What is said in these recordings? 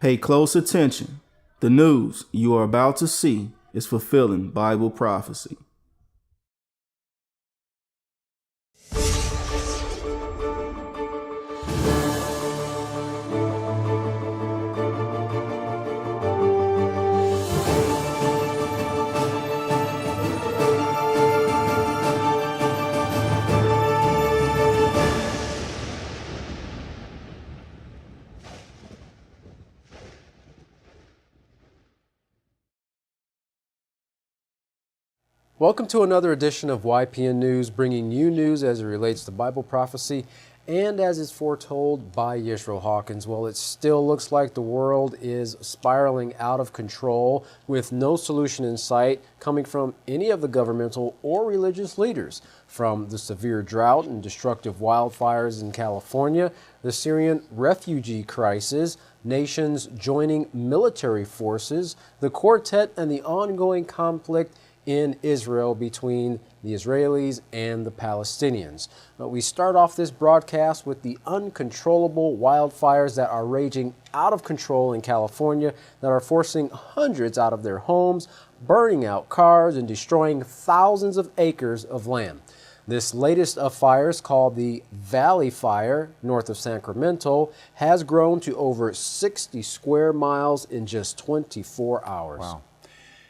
Pay close attention. The news you are about to see is fulfilling Bible prophecy. Welcome to another edition of YPN News, bringing you news as it relates to Bible prophecy and as is foretold by Yisrael Hawkins. Well, it still looks like the world is spiraling out of control with no solution in sight coming from any of the governmental or religious leaders. From the severe drought and destructive wildfires in California, the Syrian refugee crisis, nations joining military forces, the Quartet, and the ongoing conflict in Israel between the Israelis and the Palestinians. We start off this broadcast with the uncontrollable wildfires that are raging out of control in California that are forcing hundreds out of their homes, burning out cars, and destroying thousands of acres of land. This latest of fires, called the Valley Fire, north of Sacramento, has grown to over 60 square miles in just 24 hours. Wow.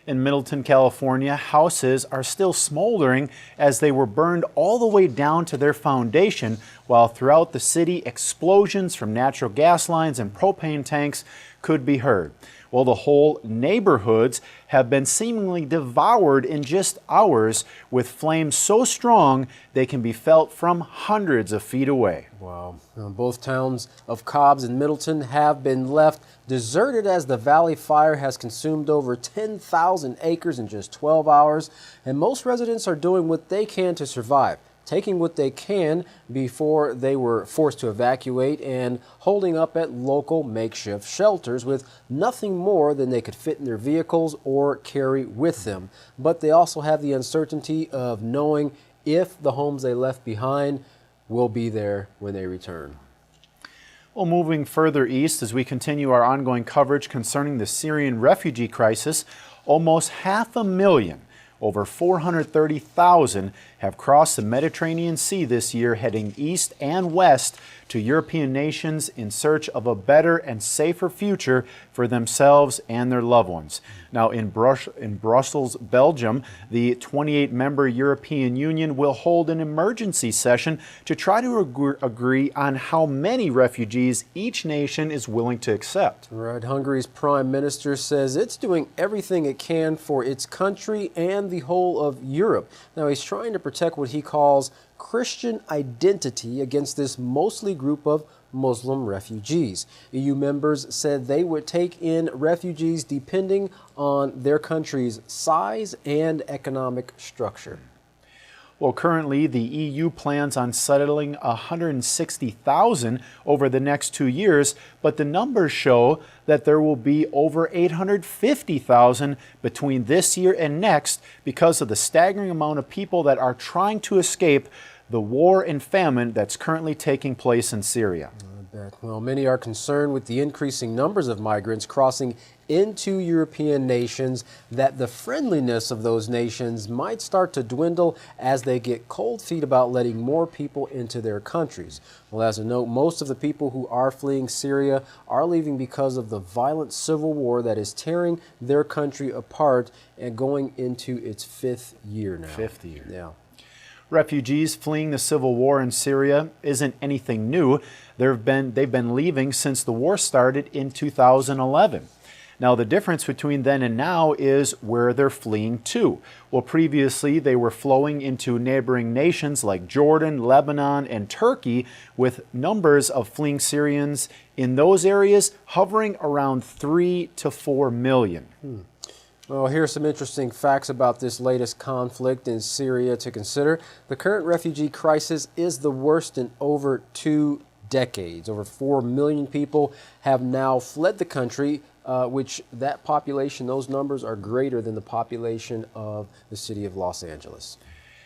In Middleton, California, houses are still smoldering as they were burned all the way down to their foundation, while throughout the city, explosions from natural gas lines and propane tanks could be heard. Well, the whole neighborhoods have been seemingly devoured in just hours, with flames so strong they can be felt from hundreds of feet away. Wow. Both towns of Cobbs and Middleton have been left deserted as the Valley Fire has consumed over 10,000 acres in just 12 hours, and most residents are doing what they can to survive, taking what they can before they were forced to evacuate and holding up at local makeshift shelters with nothing more than they could fit in their vehicles or carry with them. But they also have the uncertainty of knowing if the homes they left behind will be there when they return. Well, moving further east as we continue our ongoing coverage concerning the Syrian refugee crisis, almost 500,000, over 430,000, have crossed the Mediterranean Sea this year, heading east and west to European nations in search of a better and safer future for themselves and their loved ones. Now, in Brussels, Belgium, the 28-member European Union will hold an emergency session to try to agree on how many refugees each nation is willing to accept. Right. Hungary's prime minister says it's doing everything it can for its country and the whole of Europe. Now, he's trying to protect what he calls Christian identity against this mostly group of Muslim refugees. EU members said they would take in refugees depending on their country's size and economic structure. Well, currently the EU plans on settling 160,000 over the next 2 years, but the numbers show that there will be over 850,000 between this year and next because of the staggering amount of people that are trying to escape the war and famine that's currently taking place in Syria. Well, many are concerned with the increasing numbers of migrants crossing into European nations, that the friendliness of those nations might start to dwindle as they get cold feet about letting more people into their countries. Well, as a note, most of the people who are fleeing Syria are leaving because of the violent civil war that is tearing their country apart and going into its fifth year now. Fifth year. Yeah. Refugees fleeing the civil war in Syria isn't anything new. They've been leaving since the war started in 2011. Now, the difference between then and now is where they're fleeing to. Well, previously they were flowing into neighboring nations like Jordan, Lebanon, and Turkey, with numbers of fleeing Syrians in those areas hovering around 3 to 4 million. Well, here are some interesting facts about this latest conflict in Syria to consider. The current refugee crisis is the worst in over 2 decades. Over 4 million people have now fled the country, which that population, those numbers are greater than the population of the city of Los Angeles.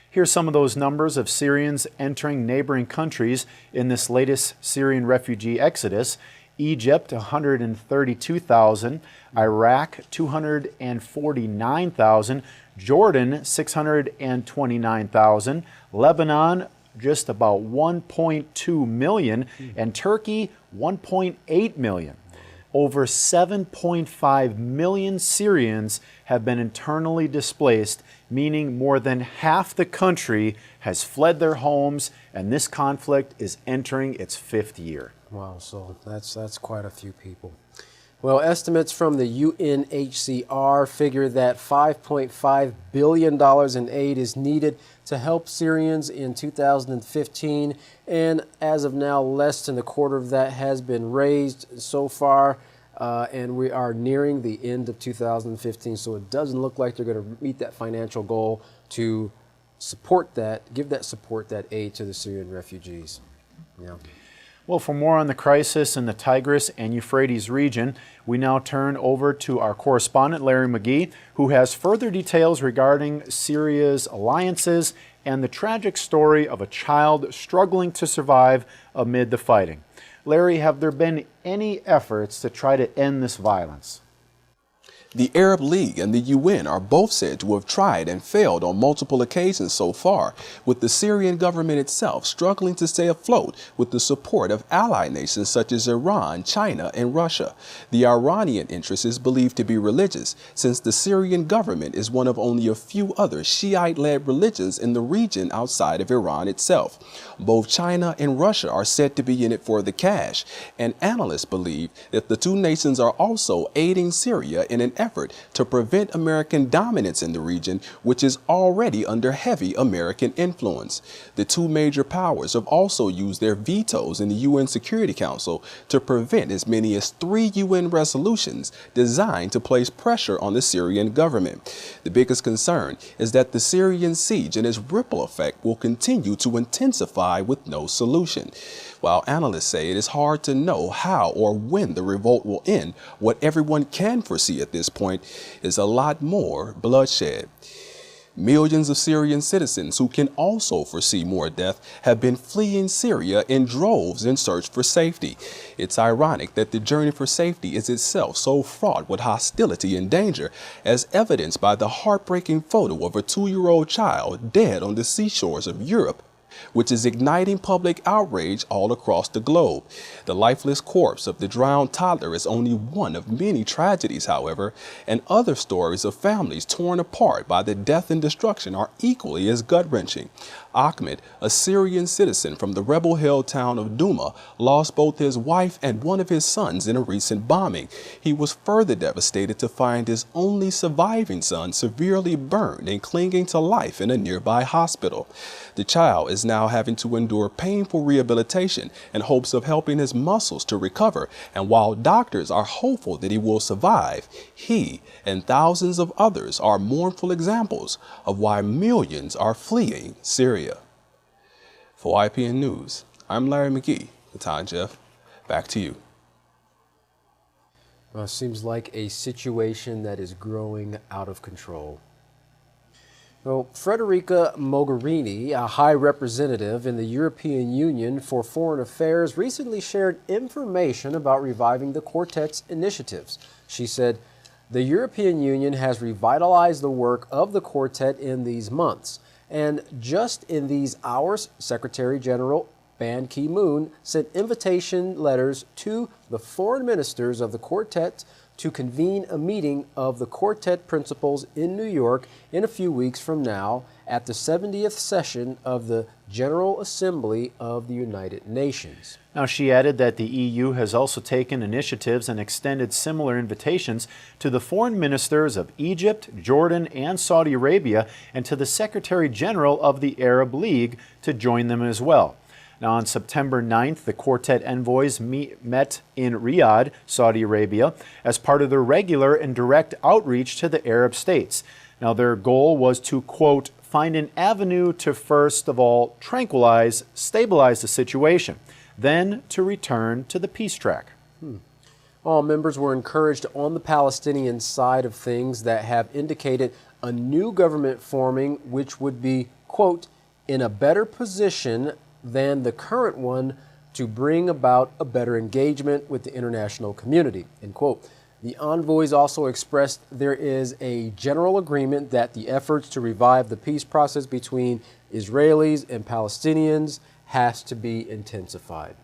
Here's some of those numbers of Syrians entering neighboring countries in this latest Syrian refugee exodus. Egypt 132,000, Iraq 249,000, Jordan 629,000, Lebanon just about 1.2 million, and Turkey 1.8 million. Over 7.5 million Syrians have been internally displaced, meaning more than half the country has fled their homes, and this conflict is entering its 5th year. Wow, so that's quite a few people. Well, estimates from the UNHCR figure that $5.5 billion in aid is needed to help Syrians in 2015, and as of now, less than a quarter of that has been raised so far, and we are nearing the end of 2015, so it doesn't look like they're going to meet that financial goal to support that, give that support, that aid to the Syrian refugees. Yeah. Well, for more on the crisis in the Tigris and Euphrates region, we now turn over to our correspondent, Larry McGee, who has further details regarding Syria's alliances and the tragic story of a child struggling to survive amid the fighting. Larry, have there been any efforts to try to end this violence? The Arab League and the UN are both said to have tried and failed on multiple occasions so far, with the Syrian government itself struggling to stay afloat with the support of ally nations such as Iran, China, and Russia. The Iranian interest is believed to be religious, since the Syrian government is one of only a few other Shiite-led religions in the region outside of Iran itself. Both China and Russia are said to be in it for the cash, and analysts believe that the two nations are also aiding Syria in an effort to prevent American dominance in the region, which is already under heavy American influence. The two major powers have also used their vetoes in the UN Security Council to prevent as many as 3 UN resolutions designed to place pressure on the Syrian government. The biggest concern is that the Syrian siege and its ripple effect will continue to intensify with no solution. While analysts say it is hard to know how or when the revolt will end, what everyone can foresee at this point is a lot more bloodshed. Millions of Syrian citizens who can also foresee more death have been fleeing Syria in droves in search for safety. It's ironic that the journey for safety is itself so fraught with hostility and danger, as evidenced by the heartbreaking photo of a 2-year-old child dead on the seashores of Europe, which is igniting public outrage all across the globe. The lifeless corpse of the drowned toddler is only one of many tragedies, however, and other stories of families torn apart by the death and destruction are equally as gut-wrenching. Ahmed, a Syrian citizen from the rebel-held town of Douma, lost both his wife and one of his sons in a recent bombing. He was further devastated to find his only surviving son severely burned and clinging to life in a nearby hospital. The child is now having to endure painful rehabilitation in hopes of helping his muscles to recover, and while doctors are hopeful that he will survive, he and thousands of others are mournful examples of why millions are fleeing Syria. For YPN News, I'm Larry McGee. Katan Jeff, back to you. Well, it seems like a situation that is growing out of control. Well, Federica Mogherini, a high representative in the European Union for Foreign Affairs, recently shared information about reviving the Quartet's initiatives. She said, "The European Union has revitalized the work of the Quartet in these months. And just in these hours, Secretary General Ban Ki-moon sent invitation letters to the foreign ministers of the Quartet to convene a meeting of the Quartet principals in New York in a few weeks from now at the 70th session of the General Assembly of the United Nations." Now, she added that the EU has also taken initiatives and extended similar invitations to the foreign ministers of Egypt, Jordan, and Saudi Arabia, and to the Secretary General of the Arab League to join them as well. Now, on September 9th, the Quartet envoys met in Riyadh, Saudi Arabia, as part of their regular and direct outreach to the Arab states. Now, their goal was to, quote, find an avenue to first of all tranquilize, stabilize the situation, then to return to the peace track. All members were encouraged on the Palestinian side of things that have indicated a new government forming which would be, quote, in a better position than the current one to bring about a better engagement with the international community, end quote. The envoys also expressed there is a general agreement that the efforts to revive the peace process between Israelis and Palestinians has to be intensified.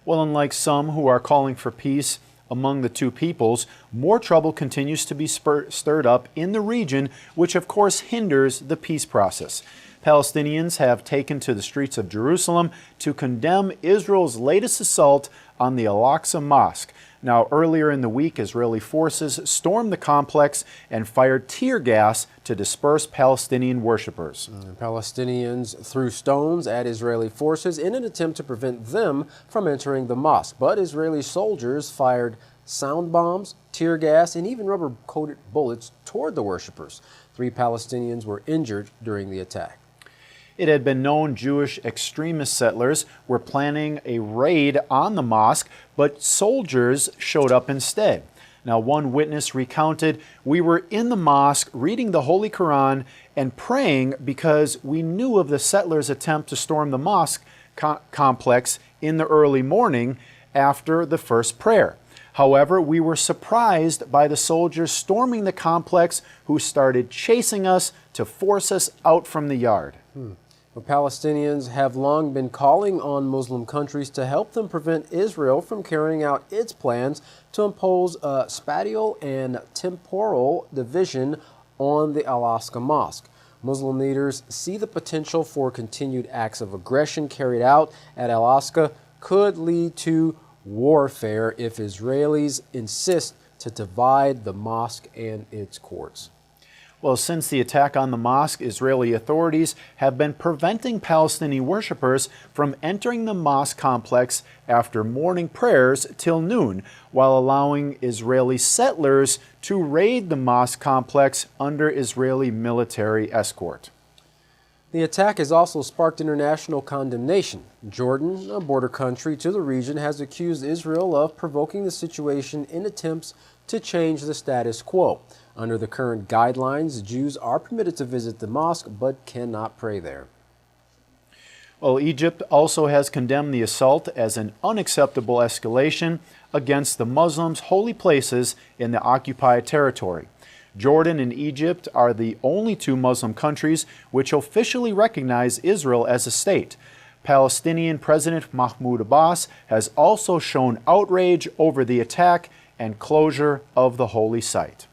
Well, unlike some who are calling for peace among the two peoples, more trouble continues to be stirred up in the region, which of course hinders the peace process. Palestinians have taken to the streets of Jerusalem to condemn Israel's latest assault on the Al-Aqsa Mosque. Now, earlier in the week, Israeli forces stormed the complex and fired tear gas to disperse Palestinian worshippers. Palestinians threw stones at Israeli forces in an attempt to prevent them from entering the mosque, but Israeli soldiers fired sound bombs, tear gas, and even rubber-coated bullets toward the worshippers. 3 Palestinians were injured during the attack. It had been known Jewish extremist settlers were planning a raid on the mosque, but soldiers showed up instead. Now, one witness recounted, "We were in the mosque reading the Holy Quran and praying because we knew of the settlers' attempt to storm the mosque complex in the early morning after the first prayer. However, we were surprised by the soldiers storming the complex who started chasing us to force us out from the yard." The Palestinians have long been calling on Muslim countries to help them prevent Israel from carrying out its plans to impose a spatial and temporal division on the Al-Aqsa Mosque. Muslim leaders see the potential for continued acts of aggression carried out at Al-Aqsa could lead to warfare if Israelis insist to divide the mosque and its courts. Well, since the attack on the mosque, Israeli authorities have been preventing Palestinian worshippers from entering the mosque complex after morning prayers till noon, while allowing Israeli settlers to raid the mosque complex under Israeli military escort. The attack has also sparked international condemnation. Jordan, a border country to the region, has accused Israel of provoking the situation in attempts to change the status quo. Under the current guidelines, Jews are permitted to visit the mosque but cannot pray there. Well, Egypt also has condemned the assault as an unacceptable escalation against the Muslims' holy places in the occupied territory. Jordan and Egypt are the only 2 Muslim countries which officially recognize Israel as a state. Palestinian President Mahmoud Abbas has also shown outrage over the attack and closure of the holy site.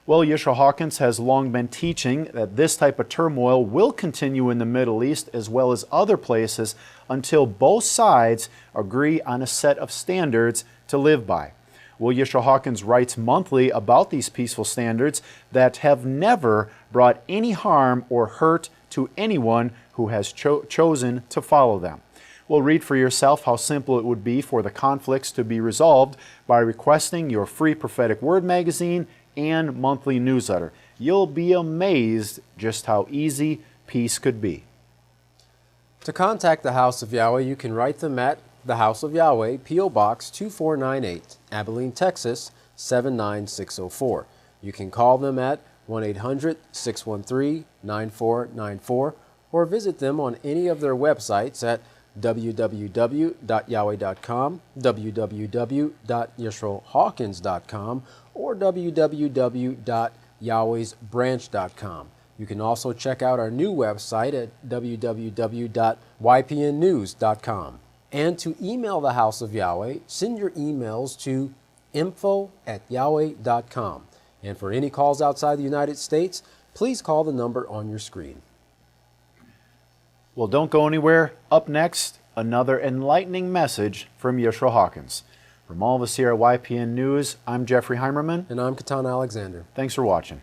Well, Yisrael Hawkins has long been teaching that this type of turmoil will continue in the Middle East as well as other places until both sides agree on a set of standards to live by. Well, Yisrael Hawkins writes monthly about these peaceful standards that have never brought any harm or hurt to anyone who has chosen to follow them. Well, read for yourself how simple it would be for the conflicts to be resolved by requesting your free Prophetic Word magazine and monthly newsletter. You'll be amazed just how easy peace could be. To contact the House of Yahweh, you can write them at the House of Yahweh, P.O. Box 2498, Abilene, Texas 79604. You can call them at 1-800-613-9494 or visit them on any of their websites at www.yahweh.com, www.yisraelhawkins.com, or www.yahwehsbranch.com. You can also check out our new website at www.ypnnews.com. And to email the House of Yahweh, send your emails to info@yahweh.com. And for any calls outside the United States, please call the number on your screen. Well, don't go anywhere. Up next, another enlightening message from Yisrael Hawkins. From all of us here at YPN News, I'm Jeffrey Heimerman. And I'm Katan Alexander. Thanks for watching.